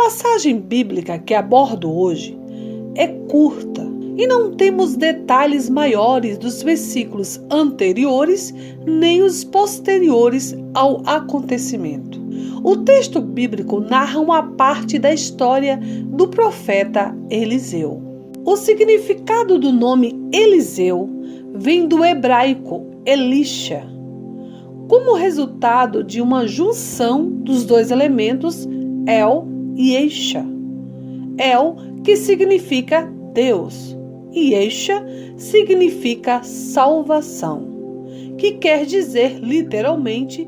passagem bíblica que abordo hoje é curta e não temos detalhes maiores dos versículos anteriores nem os posteriores ao acontecimento. O texto bíblico narra uma parte da história do profeta Eliseu. O significado do nome Eliseu vem do hebraico Elisha, como resultado de uma junção dos dois elementos El e Eisha. El, que significa Deus, e Eisha significa salvação, que quer dizer literalmente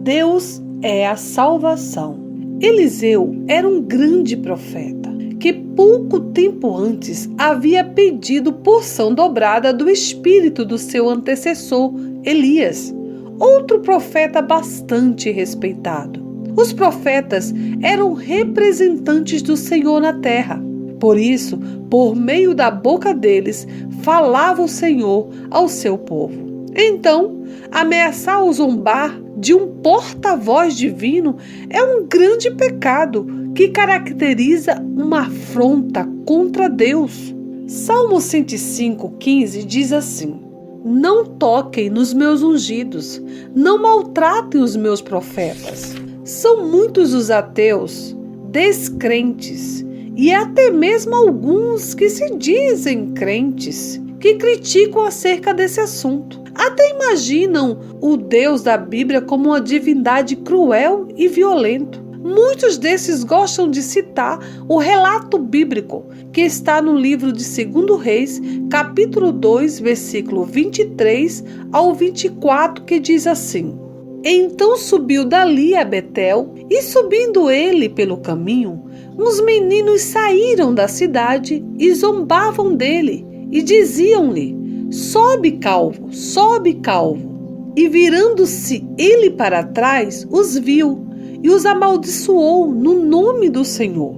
Deus é a salvação. Eliseu era um grande profeta que pouco tempo antes havia pedido porção dobrada do espírito do seu antecessor Elias, outro profeta bastante respeitado. Os profetas eram representantes do Senhor na terra. Por isso, por meio da boca deles, falava o Senhor ao seu povo. Então, ameaçar ou zombar de um porta-voz divino é um grande pecado que caracteriza uma afronta contra Deus. Salmo 105:15 diz assim: Não toquem nos meus ungidos, não maltratem os meus profetas. São muitos os ateus, descrentes, e até mesmo alguns que se dizem crentes, que criticam acerca desse assunto. Até imaginam o Deus da Bíblia como uma divindade cruel e violento. Muitos desses gostam de citar o relato bíblico que está no livro de 2 Reis, capítulo 2, versículo 23 ao 24, que diz assim: Então subiu dali a Betel, e subindo ele pelo caminho, uns meninos saíram da cidade e zombavam dele, e diziam-lhe: Sobe, calvo, sobe, calvo. E virando-se ele para trás, os viu, e os amaldiçoou no nome do Senhor.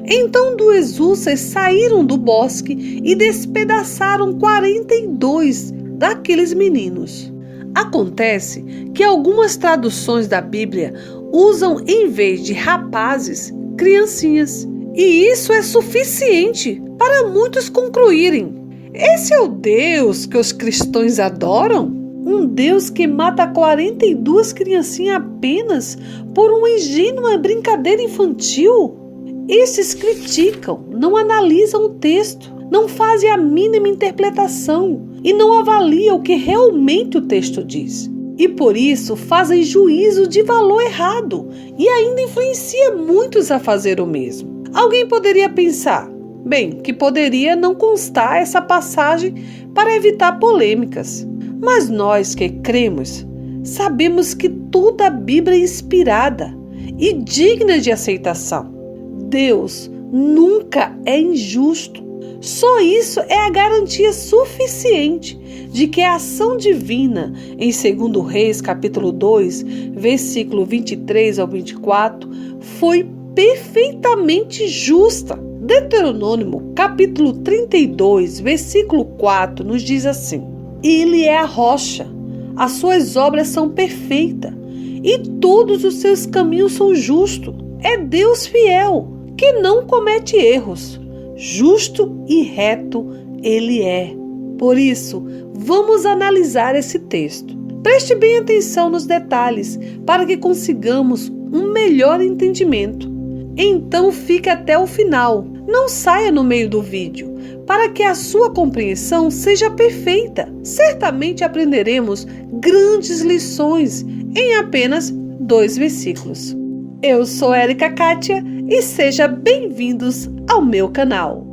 Então duas ursas saíram do bosque e despedaçaram 42 daqueles meninos. Acontece que algumas traduções da Bíblia usam, em vez de rapazes, criancinhas. E isso é suficiente para muitos concluírem: esse é o Deus que os cristãos adoram? Um Deus que mata 42 criancinhas apenas por uma ingênua brincadeira infantil? Esses criticam, não analisam o texto, não fazem a mínima interpretação e não avaliam o que realmente o texto diz. E por isso fazem juízo de valor errado e ainda influencia muitos a fazer o mesmo. Alguém poderia pensar, bem, que poderia não constar essa passagem para evitar polêmicas. Mas nós que cremos, sabemos que toda a Bíblia é inspirada e digna de aceitação. Deus nunca é injusto. Só isso é a garantia suficiente de que a ação divina em 2 Reis, capítulo 2, versículo 23 ao 24, foi perfeitamente justa. Deuteronômio, capítulo 32, versículo 4, nos diz assim: Ele é a rocha, as suas obras são perfeitas, e todos os seus caminhos são justos. É Deus fiel, que não comete erros. Justo e reto Ele é. Por isso, vamos analisar esse texto. Preste bem atenção nos detalhes para que consigamos um melhor entendimento. Então fique até o final. Não saia no meio do vídeo, para que a sua compreensão seja perfeita. Certamente aprenderemos grandes lições em apenas 2 versículos. Eu sou Érica Kátia e sejam bem-vindos ao meu canal.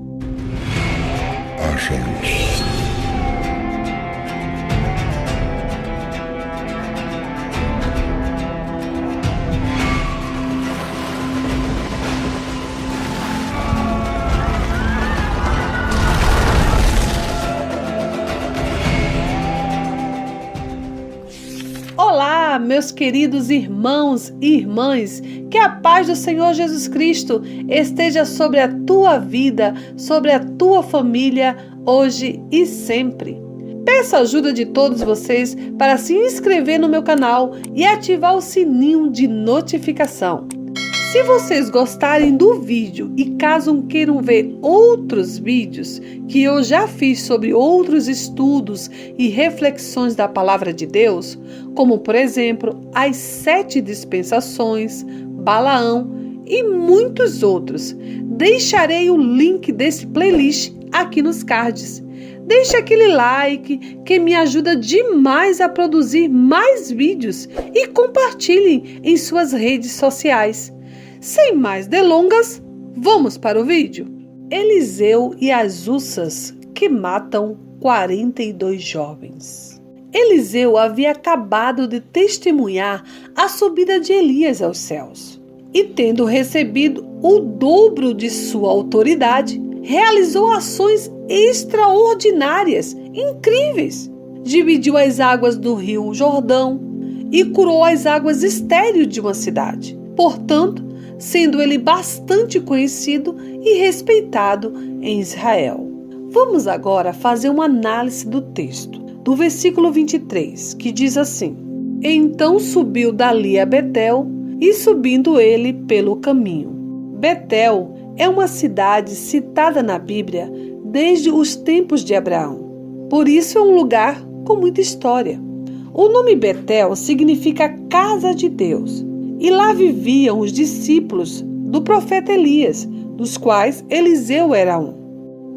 Olá, meus queridos irmãos e irmãs, que a paz do Senhor Jesus Cristo esteja sobre a tua vida, sobre a tua família, hoje e sempre. Peço a ajuda de todos vocês para se inscrever no meu canal e ativar o sininho de notificação. Se vocês gostarem do vídeo e caso queiram ver outros vídeos que eu já fiz sobre outros estudos e reflexões da Palavra de Deus, como por exemplo, as 7 dispensações, Balaão e muitos outros, deixarei o link desse playlist aqui nos cards. Deixe aquele like que me ajuda demais a produzir mais vídeos e compartilhem em suas redes sociais. Sem mais delongas, vamos para o vídeo. Eliseu e as ursas que matam 42 jovens. Eliseu havia acabado de testemunhar a subida de Elias aos céus e, tendo recebido o dobro de sua autoridade, realizou ações extraordinárias, incríveis. Dividiu as águas do rio Jordão e curou as águas estéreis de uma cidade. Portanto, sendo ele bastante conhecido e respeitado em Israel. Vamos agora fazer uma análise do texto, do versículo 23, que diz assim: Então subiu dali a Betel, e subindo ele pelo caminho. Betel é uma cidade citada na Bíblia desde os tempos de Abraão. Por isso é um lugar com muita história. O nome Betel significa casa de Deus. E lá viviam os discípulos do profeta Elias, dos quais Eliseu era um.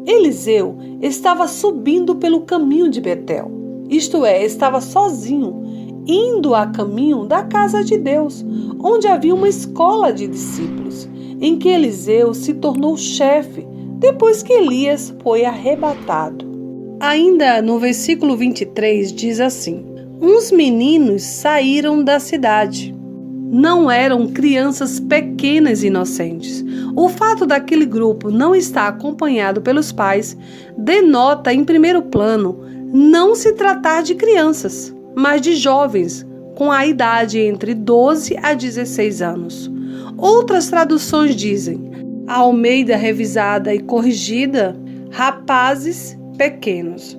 Eliseu estava subindo pelo caminho de Betel, isto é, estava sozinho, indo a caminho da casa de Deus, onde havia uma escola de discípulos, em que Eliseu se tornou chefe, depois que Elias foi arrebatado. Ainda no versículo 23 diz assim: Uns meninos saíram da cidade. Não eram crianças pequenas e inocentes. O fato daquele grupo não estar acompanhado pelos pais denota, em primeiro plano, não se tratar de crianças, mas de jovens com a idade entre 12 a 16 anos. Outras traduções dizem, a Almeida revisada e corrigida, rapazes pequenos.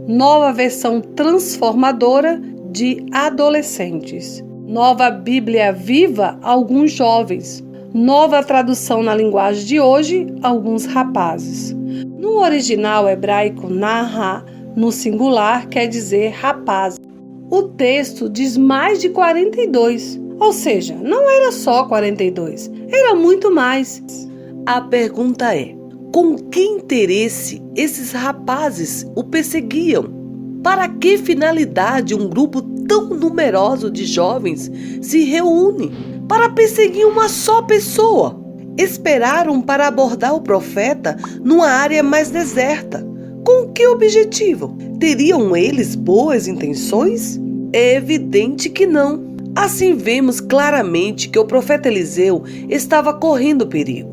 Nova versão transformadora de adolescentes. Nova Bíblia Viva, alguns jovens. Nova tradução na linguagem de hoje, alguns rapazes. No original hebraico, narra, no singular, quer dizer rapazes. O texto diz mais de 42, ou seja, não era só 42, era muito mais. A pergunta é, com que interesse esses rapazes o perseguiam? Para que finalidade um grupo tão numeroso de jovens se reúne para perseguir uma só pessoa? Esperaram para abordar o profeta numa área mais deserta. Com que objetivo? Teriam eles boas intenções? É evidente que não. Assim vemos claramente que o profeta Eliseu estava correndo perigo,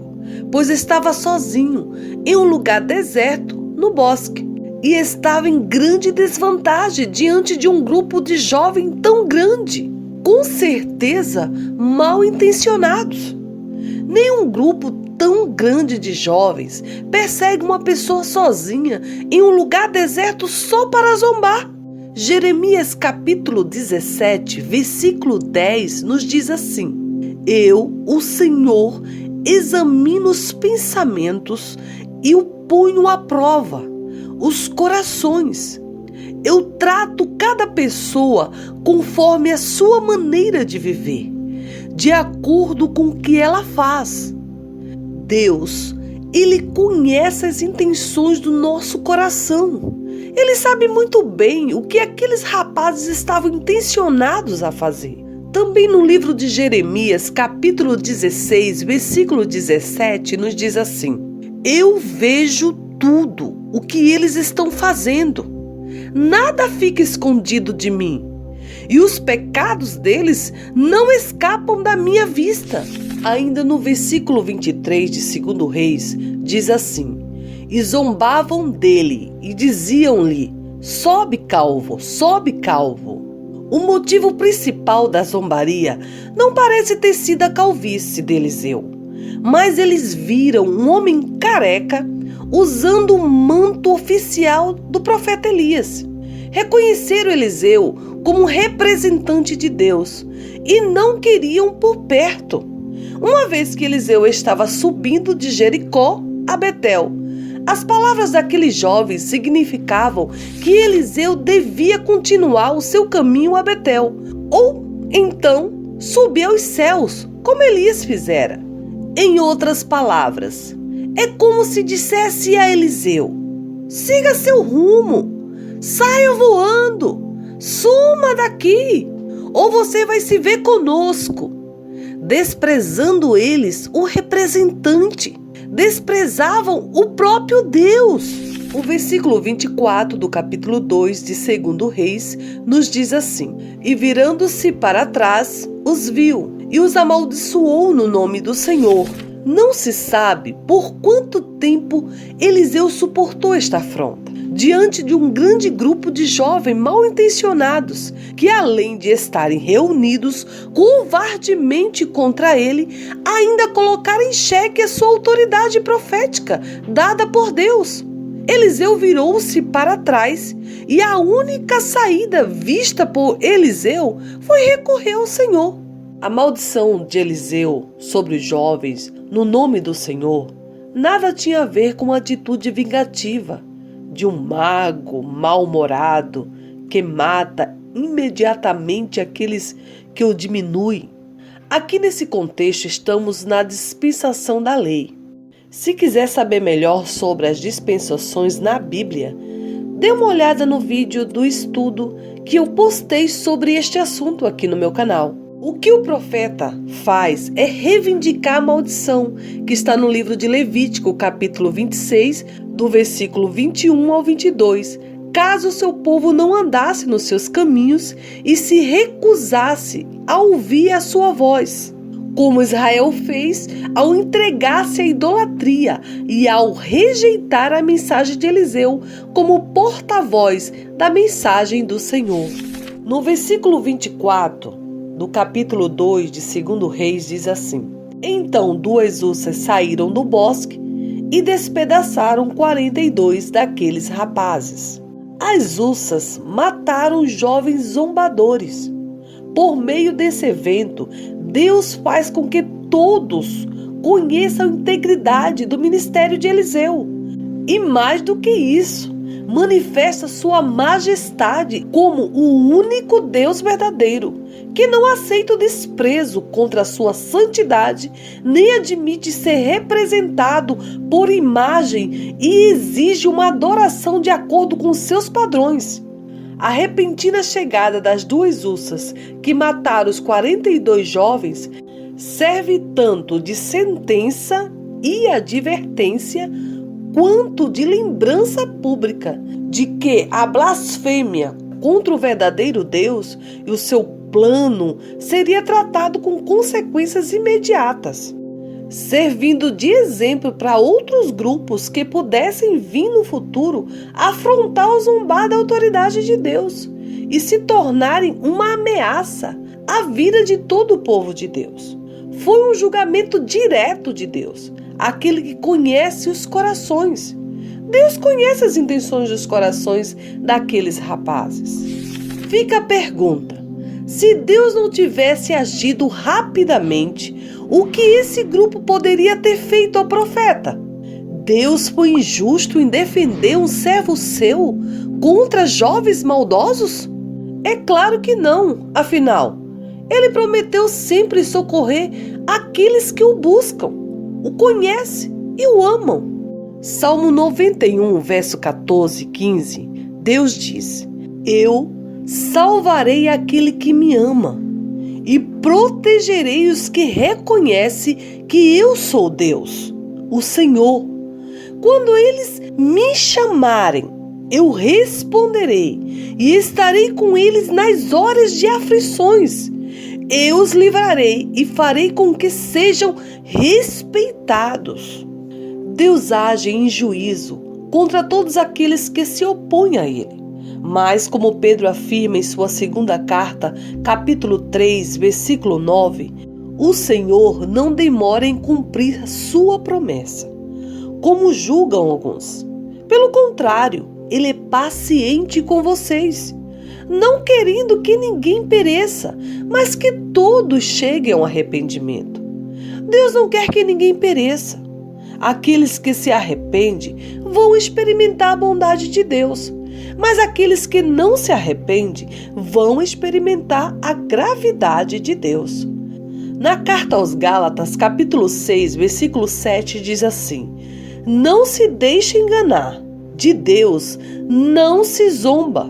pois estava sozinho em um lugar deserto no bosque. E estava em grande desvantagem diante de um grupo de jovens tão grande, com certeza mal intencionados. Nenhum grupo tão grande de jovens persegue uma pessoa sozinha em um lugar deserto só para zombar. Jeremias capítulo 17, versículo 10 nos diz assim: Eu, o Senhor, examino os pensamentos e o ponho à prova, os corações. Eu trato cada pessoa conforme a sua maneira de viver, de acordo com o que ela faz. Deus, Ele conhece as intenções do nosso coração. Ele sabe muito bem o que aqueles rapazes estavam intencionados a fazer. Também no livro de Jeremias, capítulo 16, versículo 17, nos diz assim: Eu vejo tudo o que eles estão fazendo. Nada fica escondido de mim. E os pecados deles não escapam da minha vista. Ainda no versículo 23 de 2 Reis, diz assim: E zombavam dele e diziam-lhe: Sobe, calvo, sobe, calvo. O motivo principal da zombaria não parece ter sido a calvície de Eliseu, mas eles viram um homem careca usando o manto oficial do profeta Elias. Reconheceram Eliseu como representante de Deus e não queriam por perto. uma vez que Eliseu estava subindo de Jericó a Betel. As palavras daqueles jovens significavam que Eliseu devia continuar o seu caminho a Betel, ou então subir aos céus, como Elias fizera. Em outras palavras, é como se dissesse a Eliseu: siga seu rumo, saia voando, suma daqui, ou você vai se ver conosco. Desprezando eles o representante, desprezavam o próprio Deus. O versículo 24 do capítulo 2 de 2 Reis nos diz assim: e virando-se para trás, os viu e os amaldiçoou no nome do Senhor. Não se sabe por quanto tempo Eliseu suportou esta afronta, diante de um grande grupo de jovens mal intencionados, que além de estarem reunidos covardemente contra ele, ainda colocaram em xeque a sua autoridade profética, dada por Deus. Eliseu virou-se para trás e a única saída vista por Eliseu foi recorrer ao Senhor. A maldição de Eliseu sobre os jovens, no nome do Senhor, nada tinha a ver com a atitude vingativa de um mago mal-humorado que mata imediatamente aqueles que o diminuem. Aqui nesse contexto estamos na dispensação da lei. Se quiser saber melhor sobre as dispensações na Bíblia, dê uma olhada no vídeo do estudo que eu postei sobre este assunto aqui no meu canal. O que o profeta faz é reivindicar a maldição que está no livro de Levítico, capítulo 26, do versículo 21 ao 22, caso o seu povo não andasse nos seus caminhos e se recusasse a ouvir a sua voz, como Israel fez ao entregar-se à idolatria e ao rejeitar a mensagem de Eliseu como porta-voz da mensagem do Senhor. No versículo 24 do capítulo 2 de 2 Reis diz assim: então 2 ursas saíram do bosque e despedaçaram 42 daqueles rapazes. As ursas mataram os jovens zombadores. Por meio desse evento, Deus faz com que todos conheçam a integridade do ministério de Eliseu. E mais do que isso, manifesta sua majestade como o único Deus verdadeiro, que não aceita o desprezo contra a sua santidade, nem admite ser representado por imagem e exige uma adoração de acordo com seus padrões. A repentina chegada das 2 ursas que mataram os 42 jovens serve tanto de sentença e advertência quanto de lembrança pública de que a blasfêmia contra o verdadeiro Deus e o seu plano seria tratado com consequências imediatas, servindo de exemplo para outros grupos que pudessem vir no futuro afrontar ou zombar da autoridade de Deus e se tornarem uma ameaça à vida de todo o povo de Deus. Foi um julgamento direto de Deus, aquele que conhece os corações. Deus conhece as intenções dos corações daqueles rapazes. Fica a pergunta: se Deus não tivesse agido rapidamente, o que esse grupo poderia ter feito ao profeta? Deus foi injusto em defender um servo seu contra jovens maldosos? É claro que não, afinal, ele prometeu sempre socorrer aqueles que o buscam, o conhecem e o amam. Salmo 91, verso 14 e 15, Deus diz: eu salvarei aquele que me ama e protegerei os que reconhecem que eu sou Deus, o Senhor. Quando eles me chamarem, eu responderei e estarei com eles nas horas de aflições. Eu os livrarei e farei com que sejam respeitados. Deus age em juízo contra todos aqueles que se opõem a Ele. Mas, como Pedro afirma em sua segunda carta, capítulo 3, versículo 9, o Senhor não demora em cumprir sua promessa, como julgam alguns. Pelo contrário, Ele é paciente com vocês, não querendo que ninguém pereça, mas que todos cheguem ao arrependimento. Deus não quer que ninguém pereça. Aqueles que se arrependem vão experimentar a bondade de Deus, mas aqueles que não se arrependem vão experimentar a gravidade de Deus. Na carta aos Gálatas, capítulo 6, versículo 7, diz assim: não se deixe enganar, de Deus não se zomba,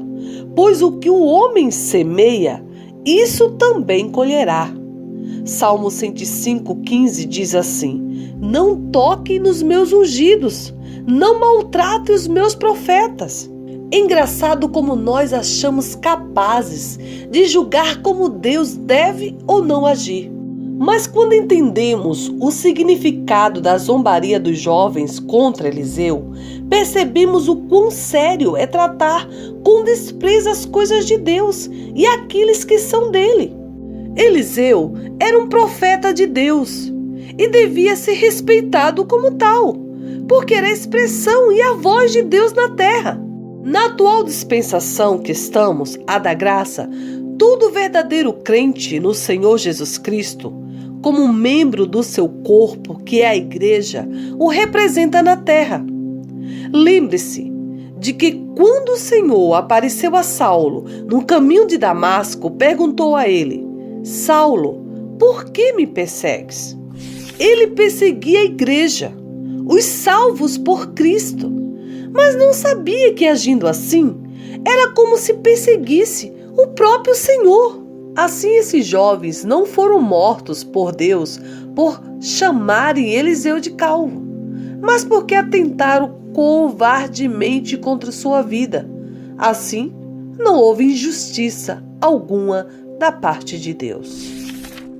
pois o que o homem semeia, isso também colherá. Salmo 105:15 diz assim: não toque nos meus ungidos, não maltrate os meus profetas. Engraçado como nós achamos capazes de julgar como Deus deve ou não agir. Mas quando entendemos o significado da zombaria dos jovens contra Eliseu, percebemos o quão sério é tratar com desprezo as coisas de Deus e aqueles que são dele. Eliseu era um profeta de Deus e devia ser respeitado como tal, porque era a expressão e a voz de Deus na terra. Na atual dispensação que estamos, a da graça, todo verdadeiro crente no Senhor Jesus Cristo, como membro do seu corpo, que é a igreja, o representa na terra. Lembre-se de que quando o Senhor apareceu a Saulo no caminho de Damasco, perguntou a ele: Saulo, por que me persegues? Ele perseguia a igreja, os salvos por Cristo, mas não sabia que agindo assim, era como se perseguisse o próprio Senhor. Assim esses jovens não foram mortos por Deus por chamarem Eliseu de calvo, mas porque atentaram covardemente contra sua vida. Assim, não houve injustiça alguma da parte de Deus.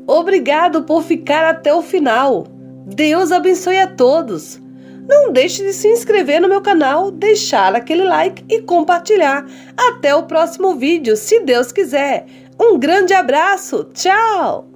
Obrigado por ficar até o final. Deus abençoe a todos. Não deixe de se inscrever no meu canal, deixar aquele like e compartilhar. Até o próximo vídeo, se Deus quiser. Um grande abraço. Tchau!